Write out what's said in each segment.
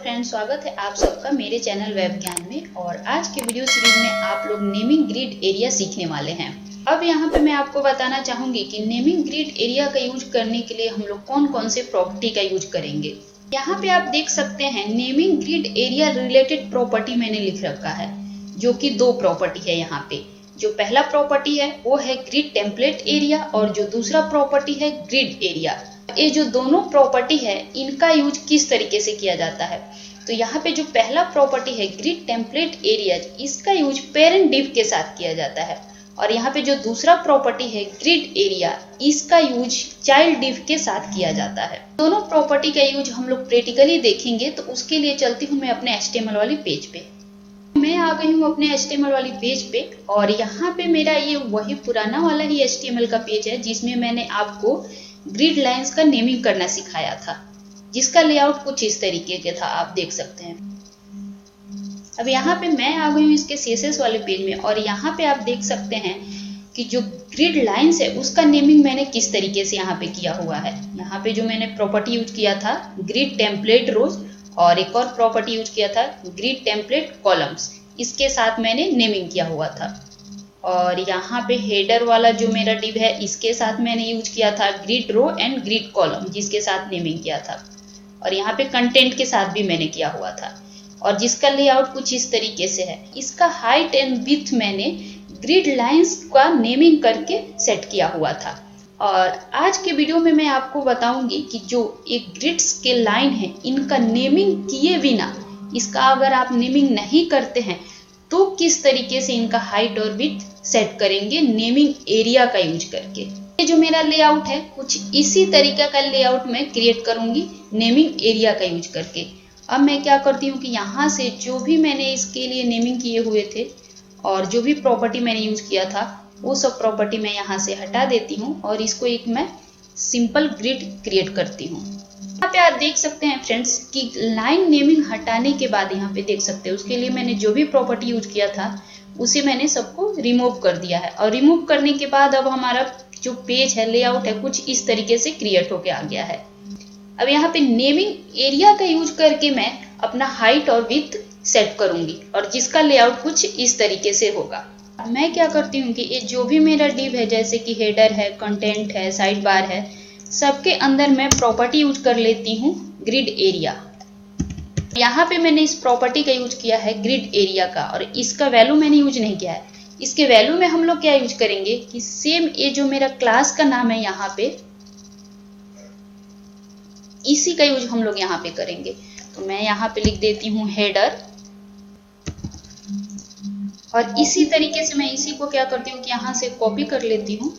Friends, स्वागत है आप सबका मेरे चैनल वेब ज्ञान में। और आज के वीडियो सीरीज में आप लोग नेमिंग ग्रिड एरिया सीखने वाले हैं। अब यहाँ पे मैं आपको बताना चाहूंगी कि नेमिंग ग्रिड एरिया का यूज करने के लिए हम लोग कौन कौन से प्रॉपर्टी का यूज करेंगे। यहाँ पे आप देख सकते हैं naming grid area related property मैंने लिख रखा है, जो कि दो प्रॉपर्टी है। यहाँ पे जो पहला प्रॉपर्टी है वो है ग्रिड टेम्पलेट एरिया और जो दूसरा प्रॉपर्टी है ग्रिड एरिया। ये जो दोनों प्रॉपर्टी है इनका यूज किस तरीके से किया जाता है, तो यहाँ पे जो पहला प्रॉपर्टी है ग्रिड टेम्पलेट एरिया, इसका यूज पेरेंट डिव के साथ किया जाता है। और यहाँ पे जो दूसरा प्रॉपर्टी है ग्रिड एरिया, इसका यूज चाइल्ड डिव के साथ किया जाता है। दोनों प्रॉपर्टी का यूज हम लोग प्रैक्टिकली देखेंगे, तो उसके लिए चलती हूँ मैं अपने HTML वाली पेज पे। मैं आ गई हूँ अपने HTML वाली पेज पे और यहाँ पे मेरा ये वही पुराना वाला ही HTML का पेज है जिसमें मैंने आपको ग्रिड लाइंस का नेमिंग करना सिखाया था, जिसका लेआउट कुछ इस तरीके के था, आप देख सकते हैं। अब यहाँ पे मैं आ गई हूँ इसके CSS वाले पेज में और यहाँ पे आप देख सकते हैं कि जो ग्रिड लाइंस है उसका नेमिंग मैंने किस तरीके से यहाँ पे किया हुआ है। यहाँ पे जो मैंने प्रॉपर्टी यूज किया था ग्रिड टेम्पलेट रोज और एक और प्रॉपर्टी यूज किया था ग्रिड टेम्पलेट कॉलम्स, इसके साथ मैंने नेमिंग किया हुआ था। और यहाँ पे हेडर वाला जो मेरा डिव है इसके साथ मैंने यूज किया था grid row and grid column, जिसके साथ नेमिंग किया था। और यहाँ पे कंटेंट के साथ भी मैंने किया हुआ था और जिसका लेआउट कुछ इस तरीके से है। इसका हाइट एंड विड्थ मैंने ग्रिड लाइंस का नेमिंग करके सेट किया हुआ था। और आज के वीडियो में मैं आपको बताऊंगी कि जो एक ग्रिड्स के लाइन है इनका नेमिंग किए बिना, इसका अगर आप नेमिंग नहीं करते हैं तो किस तरीके से इनका हाइट और विड्थ सेट करेंगे नेमिंग एरिया का यूज करके। ये जो मेरा लेआउट है कुछ इसी तरीके का लेआउट मैं क्रिएट करूंगी नेमिंग एरिया का यूज करके। अब मैं क्या करती हूँ कि यहाँ से जो भी मैंने इसके लिए नेमिंग किए हुए थे और जो भी प्रॉपर्टी मैंने यूज किया था वो सब प्रॉपर्टी मैं यहाँ से हटा देती हूँ और इसको एक मैं सिंपल ग्रिड क्रिएट करती हूँ। यहाँ पे आप देख सकते हैं फ्रेंड्स कि लाइन नेमिंग हटाने के बाद यहाँ पे देख सकते हैं उसके लिए मैंने जो भी प्रॉपर्टी यूज किया था उसे मैंने सबको रिमूव कर दिया है। और रिमूव करने के बाद अब हमारा जो पेज है लेआउट है कुछ इस तरीके से क्रिएट होके आ गया है। अब यहाँ पे नेमिंग एरिया का यूज करके मैं अपना हाइट और विड्थ सेट करूंगी और जिसका लेआउट कुछ इस तरीके से होगा। मैं क्या करती हूँ कि ये जो भी मेरा डिव है, जैसे कि हेडर है, कंटेंट है, साइड बार है, सबके अंदर मैं प्रॉपर्टी यूज कर लेती हूँ ग्रिड एरिया। यहाँ पे मैंने इस प्रॉपर्टी का यूज किया है ग्रिड एरिया का और इसका वैल्यू मैंने यूज नहीं किया है। इसके वैल्यू में हम लोग क्या यूज करेंगे कि सेम ये जो मेरा क्लास का नाम है यहाँ पे, इसी का यूज हम लोग यहाँ पे करेंगे। तो मैं यहाँ पे लिख देती हूँ हेडर और इसी तरीके से मैं इसी को क्या करती हूँ कि यहाँ से कॉपी कर लेती हूँ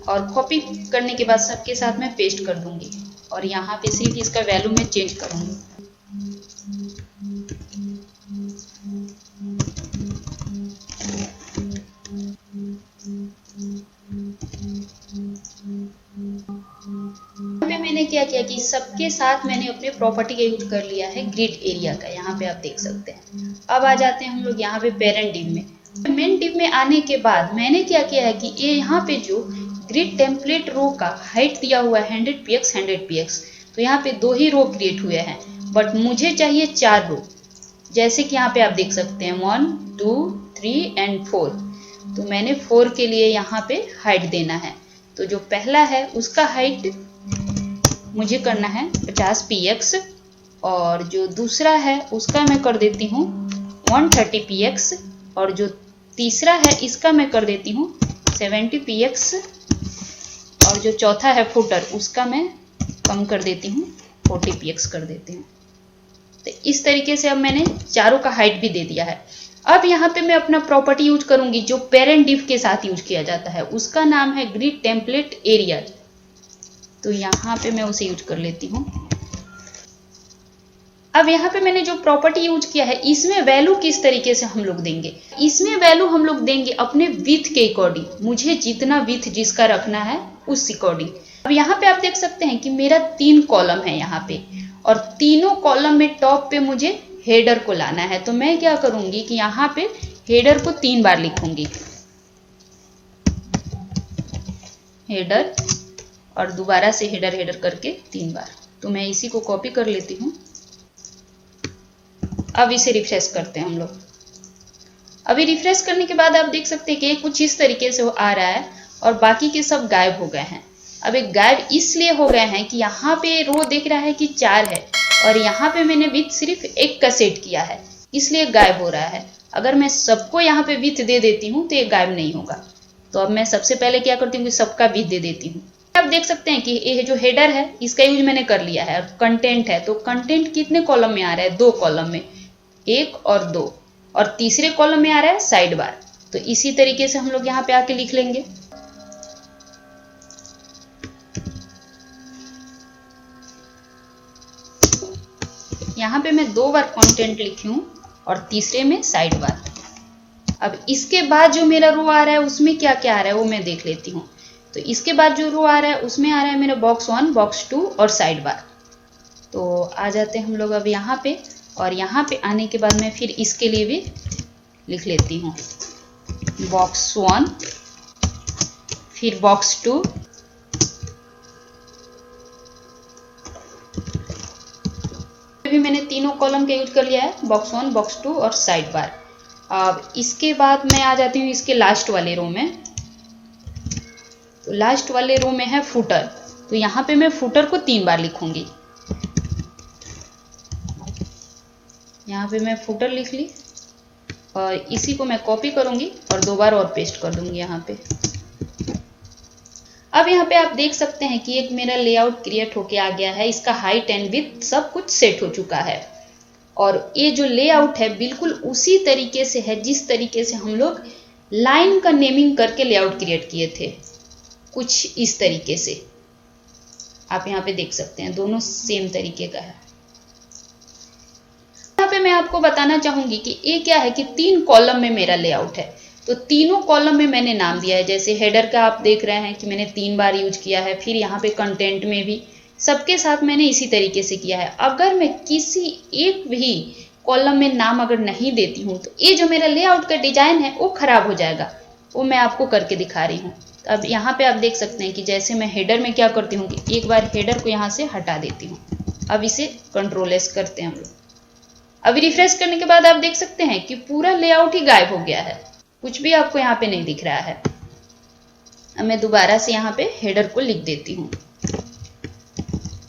और कॉपी करने के बाद सबके साथ मैं पेस्ट कर दूंगी और यहाँ पे सिर्फ इसका वैल्यू मैं चेंज करूंगी। मैंने क्या किया कि सबके साथ मैंने अपने प्रॉपर्टी का यूज कर लिया है ग्रिड एरिया का, यहाँ पे आप देख सकते हैं। अब आ जाते हैं हम लोग यहाँ पे पेरेंट डिव में। मेन डिव में आने के बाद मैंने क्या किया है कि ये यहाँ पे जो ग्रिड टेम्पलेट रो का हाइट दिया हुआ है 100 px 100 px, तो यहाँ पे 2 ही रो क्रिएट हुए हैं बट मुझे चाहिए 4 रो, जैसे कि यहाँ पे आप देख सकते हैं 1 2 3 एंड 4। तो मैंने 4 के लिए यहाँ पे हाइट देना है। तो जो पहला है उसका हाइट मुझे करना है 50 px और जो दूसरा है उसका मैं कर देती हूँ 130 px और जो तीसरा है इसका मैं कर देती हूँ 70 px और जो चौथा है फुटर उसका मैं कम कर देती हूँ 40 px कर देती हूँ। तो इस तरीके से अब मैंने चारों का हाइट भी दे दिया है। अब यहाँ पे मैं अपना प्रॉपर्टी यूज करूंगी जो पेरेंट डिव के साथ यूज किया जाता है, उसका नाम है ग्रिड टेम्पलेट एरिया। तो यहाँ पे मैं उसे यूज कर लेती हूँ। अब यहाँ पे मैंने जो प्रॉपर्टी यूज किया है इसमें वैल्यू किस तरीके से हम लोग देंगे, इसमें वैल्यू हम लोग देंगे अपने विड्थ के अकॉर्डिंग, मुझे जितना विड्थ जिसका रखना है उस अकॉर्डिंग। अब यहाँ पे आप देख सकते हैं कि मेरा 3 कॉलम है यहाँ पे और तीनों कॉलम में टॉप पे मुझे हेडर को लाना है। तो मैं क्या करूंगी कि यहाँ पे हेडर को 3 बार लिखूंगी, हेडर और दोबारा से हेडर हेडर करके 3 बार। तो मैं इसी को कॉपी कर लेती हूँ अब इसे रिफ्रेश करते हैं हम लोग। अभी रिफ्रेश करने के बाद आप देख सकते हैं कि ये कुछ इस तरीके से आ रहा है और बाकी के सब गायब हो गए हैं। अब एक गायब इसलिए हो गए हैं कि यहाँ पे रो दिख रहा है कि 4 है और यहाँ पे मैंने विथ सिर्फ 1 का सेट किया है, इसलिए गायब हो रहा है। अगर मैं सबको यहाँ पे विथ दे देती हूँ तो ये गायब नहीं होगा। तो अब मैं सबसे पहले क्या करती हूँ कि सबका विथ दे देती हूँ। आप देख सकते हैं कि ये जो हेडर है इसका यूज मैंने कर लिया है। और कंटेंट है तो कंटेंट कितने कॉलम में आ रहा है, 2 कॉलम में, 1 और 2, और तीसरे कॉलम में आ रहा है साइड बार। तो इसी तरीके से हम लोग यहाँ पे आके लिख लेंगे। यहाँ पे मैं 2 बार कंटेंट लिखी हूँ और तीसरे में साइड बार। अब इसके बाद जो मेरा रो आ रहा है उसमें क्या क्या आ रहा है वो मैं देख लेती हूँ। तो इसके बाद जो रो आ रहा है उसमें आ रहा है मेरा बॉक्स 1, बॉक्स 2 और साइड बार। तो आ जाते हैं हम लोग अब यहाँ पे, और यहाँ पे आने के बाद मैं फिर इसके लिए भी लिख लेती हूँ बॉक्स 1, फिर बॉक्स 2, भी मैंने तीनों कॉलम का यूज कर लिया है, बॉक्स 1, बॉक्स 2 और साइड बार। अब इसके बाद मैं आ जाती हूँ इसके लास्ट वाले रो में। तो लास्ट वाले रो में है फुटर, तो यहाँ पे मैं फुटर को 3 बार लिखूंगी। यहाँ पे मैं फुटर लिख ली और इसी को मैं कॉपी करूंगी और 2 बार और पेस्ट कर दूंगी यहाँ पे। अब यहाँ पे आप देख सकते हैं कि एक मेरा लेआउट क्रिएट होके आ गया है। इसका हाइट एंड विड्थ सब कुछ सेट हो चुका है और ये जो लेआउट है बिल्कुल उसी तरीके से है जिस तरीके से हम लोग लाइन का नेमिंग करके लेआउट क्रिएट किए थे, कुछ इस तरीके से। आप यहाँ पे देख सकते हैं दोनों सेम तरीके का है। यहाँ पे मैं आपको बताना चाहूंगी कि ये क्या है कि 3 कॉलम में मेरा लेआउट है। तो तीनों कॉलम में मैंने नाम दिया है। जैसे हेडर का आप देख रहे हैं कि मैंने 3 बार यूज किया है, फिर यहाँ पे कंटेंट में भी सबके साथ मैंने इसी तरीके से किया है। अगर मैं किसी एक भी कॉलम में नाम अगर नहीं देती हूँ तो ये जो मेरा लेआउट का डिजाइन है वो खराब हो जाएगा। वो मैं आपको करके दिखा रही हूँ। तो अब यहाँ पे आप देख सकते हैं कि जैसे मैं हेडर में क्या करती हूँ कि एक बार हेडर को यहाँ से हटा देती हूँ। अब इसे कंट्रोल-S करते हैं हम लोग। अभी रिफ्रेश करने के बाद आप देख सकते हैं कि पूरा लेआउट ही गायब हो गया है, कुछ भी आपको यहाँ पे नहीं दिख रहा है। अब मैं दोबारा से यहाँ पे हेडर को लिख देती हूँ।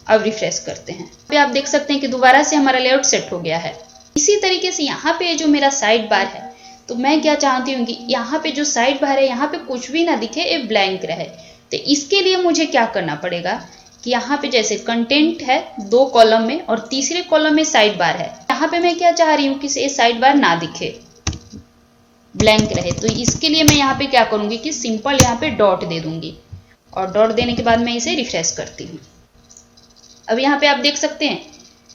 अब रिफ्रेश करते हैं। अभी आप देख सकते हैं कि दोबारा से हमारा लेआउट सेट हो गया है। इसी तरीके से यहाँ पे जो मेरा साइड बार है, तो मैं क्या चाहती हूँ कि यहाँ पे जो साइड बार है यहाँ पे कुछ भी ना दिखे, ये ब्लैंक रहे। तो इसके लिए मुझे क्या करना पड़ेगा कि यहाँ पे जैसे कंटेंट है 2 कॉलम में और तीसरे कॉलम में साइड बार है, यहाँ पे मैं क्या चाह रही हूँ कि ये साइड बार ना दिखे, ब्लैंक रहे। तो इसके लिए मैं यहाँ पे क्या करूंगी कि सिंपल यहाँ पे डॉट दे दूंगी और डॉट देने के बाद मैं इसे रिफ्रेश करती हूँ। अब यहाँ पे आप देख सकते हैं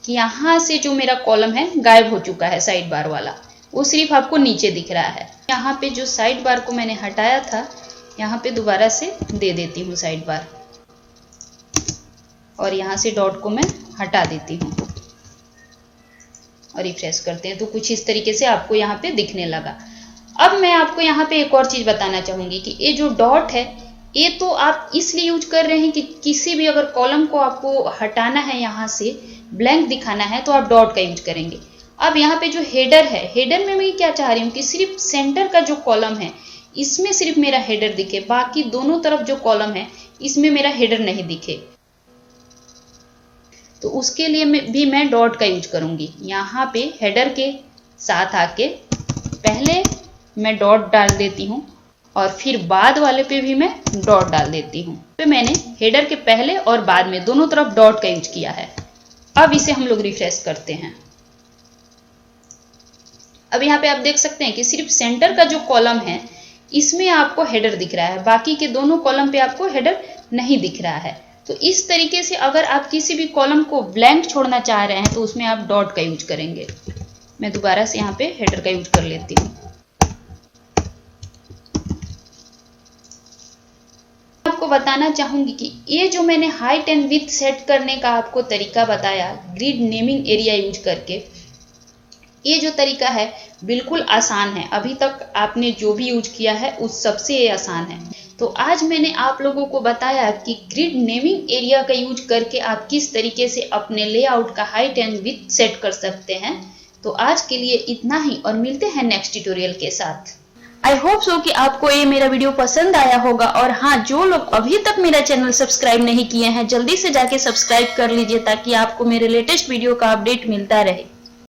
कि यहाँ से जो मेरा कॉलम है गायब हो चुका है, साइड बार वाला, वो सिर्फ आपको नीचे दिख रहा है। यहाँ पे जो साइड बार को मैंने हटाया था, यहाँ पे दोबारा से दे देती हूँ साइड बार और यहाँ से डॉट को मैं हटा देती हूँ और रिफ्रेश करते हैं। तो कुछ इस तरीके से आपको यहाँ पे दिखने लगा। अब मैं आपको यहाँ पे एक और चीज बताना चाहूंगी कि ये जो डॉट है ये तो आप इसलिए यूज कर रहे हैं कि किसी भी अगर कॉलम को आपको हटाना है, यहाँ से ब्लैंक दिखाना है, तो आप डॉट का यूज करेंगे। अब यहाँ पे जो हेडर है, हेडर में मैं क्या चाह रही हूँ कि सिर्फ सेंटर का जो कॉलम है इसमें सिर्फ मेरा हेडर दिखे, बाकी दोनों तरफ जो कॉलम है इसमें मेरा हेडर नहीं दिखे। तो उसके लिए मैं डॉट का यूज करूंगी। यहाँ पे हेडर के साथ आके पहले मैं डॉट डाल देती हूँ और फिर बाद वाले पे भी मैं डॉट डाल देती हूँ। तो मैंने हेडर के पहले और बाद में दोनों तरफ डॉट का यूज किया है। अब इसे हम लोग रिफ्रेश करते हैं। अब यहाँ पे आप देख सकते हैं कि सिर्फ सेंटर का जो कॉलम है इसमें आपको हेडर दिख रहा है, बाकी के दोनों कॉलम पे आपको हेडर नहीं दिख रहा है। तो इस तरीके से अगर आप किसी भी कॉलम को ब्लैंक छोड़ना चाह रहे हैं तो उसमें आप डॉट का यूज करेंगे। मैं दोबारा से यहाँ पे हेडर का यूज कर लेती हूँ। आपको बताना चाहूंगी कि ये जो मैंने हाइट एंड विड्थ सेट करने का आपको तरीका बताया ग्रिड नेमिंग एरिया यूज करके, ये जो तरीका है बिल्कुल आसान है। अभी तक आपने जो भी यूज किया है उस सबसे ये आसान है। तो आज मैंने आप लोगों को बताया कि ग्रिड नेमिंग एरिया का यूज करके आप किस तरीके से अपने लेआउट का हाइट एंड विड्थ सेट कर सकते हैं तो आज के लिए इतना ही और मिलते हैं नेक्स्ट ट्यूटोरियल के साथ। आई होप सो कि आपको ये मेरा वीडियो पसंद आया होगा। और हाँ, जो लोग अभी तक मेरा चैनल सब्सक्राइब नहीं किए हैं, जल्दी से जाके सब्सक्राइब कर लीजिए ताकि आपको मेरे लेटेस्ट वीडियो का अपडेट मिलता रहे।